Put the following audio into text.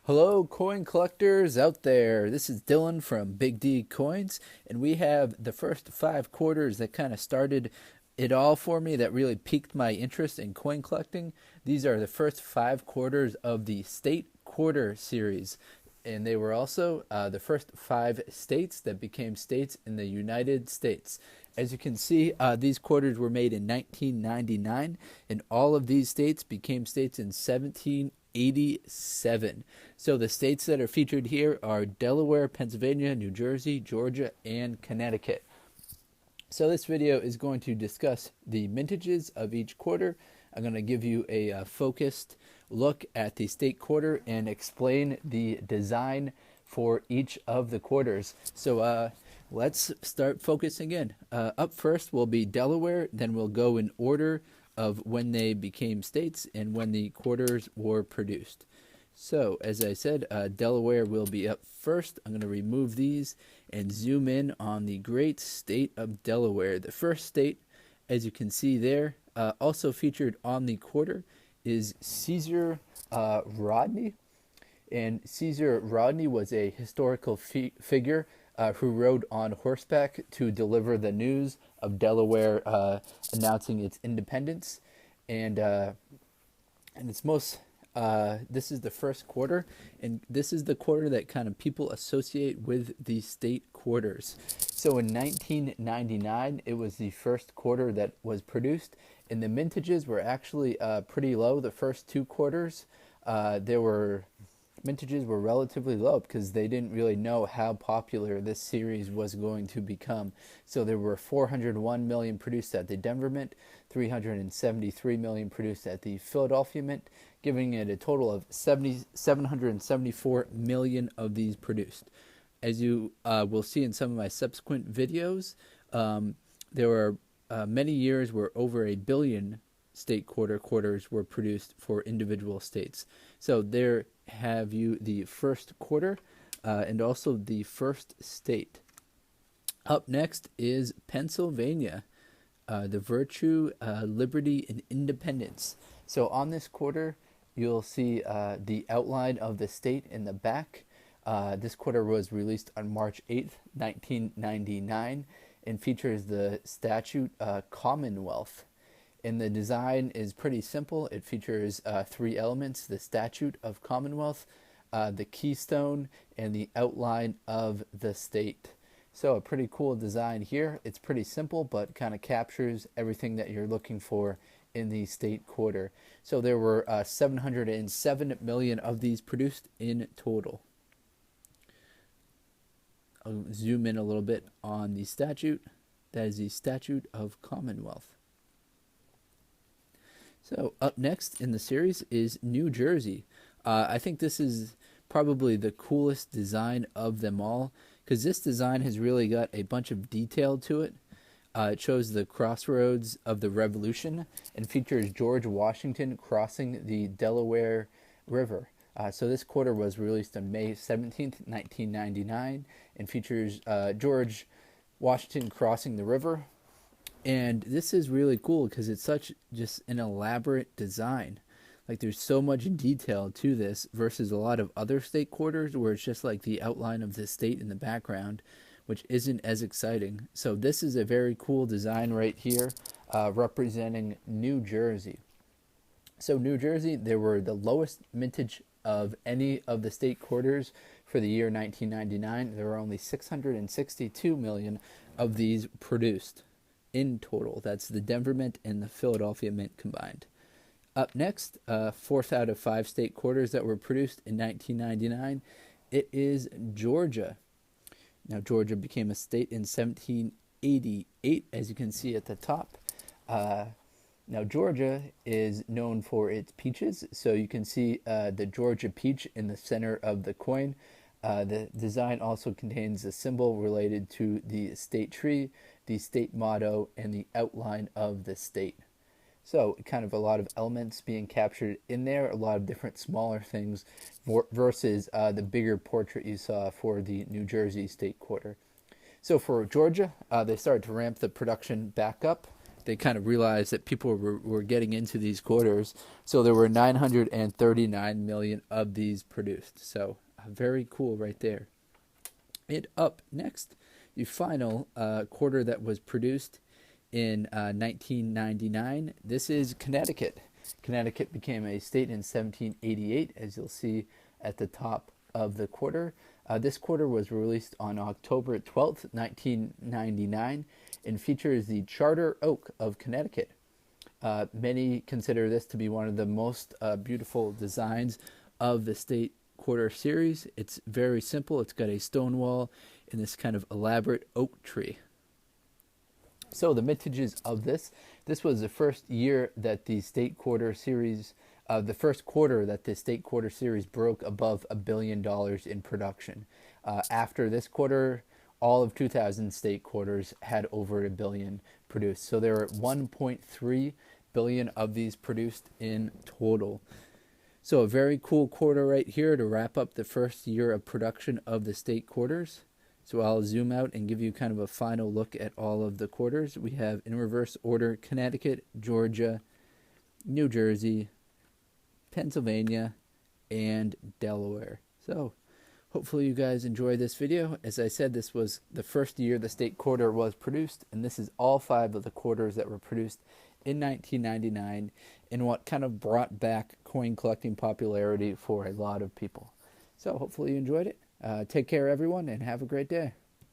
Hello, coin collectors out there. This is Dylan from Big D Coins, and we have the first 5 quarters that kind of started it all for me, that really piqued my interest in coin collecting. These are the first 5 quarters of the State Quarter series, and they were also the first 5 states that became states in the United States. As you can see, these quarters were made in 1999, and all of these states became states in 1787. So the states that are featured here are Delaware, Pennsylvania, New Jersey, Georgia, and Connecticut. So this video is going to discuss the mintages of each quarter. I'm going to give you a focused look at the state quarter and explain the design for each of the quarters. So let's start focusing in. Up first will be Delaware, then we'll go in order of when they became states and when the quarters were produced. So, as I said, Delaware will be up first. I'm going to remove these and zoom in on the great state of Delaware. The first state, as you can see there, also featured on the quarter is Caesar Rodney. And Caesar Rodney was a historical figure who rode on horseback to deliver the news of Delaware announcing its independence. And it's most this is the first quarter, and this is the quarter that kind of people associate with the state quarters. So in 1999, it was the first quarter that was produced, and the mintages were actually pretty low. The first 2 quarters, mintages were relatively low because they didn't really know how popular this series was going to become. So there were 401 million produced at the Denver Mint, 373 million produced at the Philadelphia Mint, giving it a total of 774 million of these produced. As you will see in some of my subsequent videos, there were many years where over 1 billion state quarters were produced for individual states. So there have you the first quarter and also the first state. Up next is Pennsylvania, the virtue, liberty, and independence. So on this quarter, you'll see the outline of the state in the back. This quarter was released on March 8th, 1999, and features the statute Commonwealth. And the design is pretty simple. It features 3 elements: the statute of Commonwealth, the keystone, and the outline of the state. So a pretty cool design here. It's pretty simple, but kind of captures everything that you're looking for in the state quarter. So there were 707 million of these produced in total. I'll zoom in a little bit on the statute. That is the statute of Commonwealth. So up next in the series is New Jersey. I think this is probably the coolest design of them all, because this design has really got a bunch of detail to it. It shows the crossroads of the Revolution and features George Washington crossing the Delaware River. So this quarter was released on May 17th, 1999, and features George Washington crossing the river. And this is really cool because it's such just an elaborate design. Like, there's so much detail to this versus a lot of other state quarters where it's just like the outline of the state in the background, which isn't as exciting. So this is a very cool design right here, representing New Jersey. So New Jersey, there were the lowest mintage of any of the state quarters for the year 1999. There were only 662 million of these produced in total. That's the Denver Mint and the Philadelphia Mint combined. Up next, 4th out of 5 state quarters that were produced in 1999, it is Georgia. Now, Georgia became a state in 1788, as you can see at the top. Now, Georgia is known for its peaches, so you can see the Georgia peach in the center of the coin. The design also contains a symbol related to the state tree, the state motto, and the outline of the state. So kind of a lot of elements being captured in there, a lot of different smaller things versus the bigger portrait you saw for the New Jersey state quarter. So for Georgia, they started to ramp the production back up. they kind of realized that people were getting into these quarters. So there were 939 million of these produced. So very cool right there. And up next, the final quarter that was produced in 1999. This is Connecticut. Connecticut became a state in 1788, as you'll see at the top of the quarter. This quarter was released on October 12th, 1999, and features the Charter Oak of Connecticut. Many consider this to be one of the most beautiful designs of the state quarter series. It's very simple. It's got a stone wall and this kind of elaborate oak tree. So the vintages of this was the first year that the state quarter series, the first quarter that the state quarter series broke above $1 billion in production. After this quarter, all of 2000 state quarters had over $1 billion produced. So there are 1.3 billion of these produced in total. So a very cool quarter right here to wrap up the first year of production of the state quarters. So I'll zoom out and give you kind of a final look at all of the quarters. We have, in reverse order, Connecticut, Georgia, New Jersey, Pennsylvania, and Delaware. So hopefully you guys enjoyed this video. As I said, this was the first year the state quarter was produced, and this is all 5 of the quarters that were produced in 1999 and what kind of brought back coin collecting popularity for a lot of people. So hopefully you enjoyed it. Take care, everyone, and have a great day.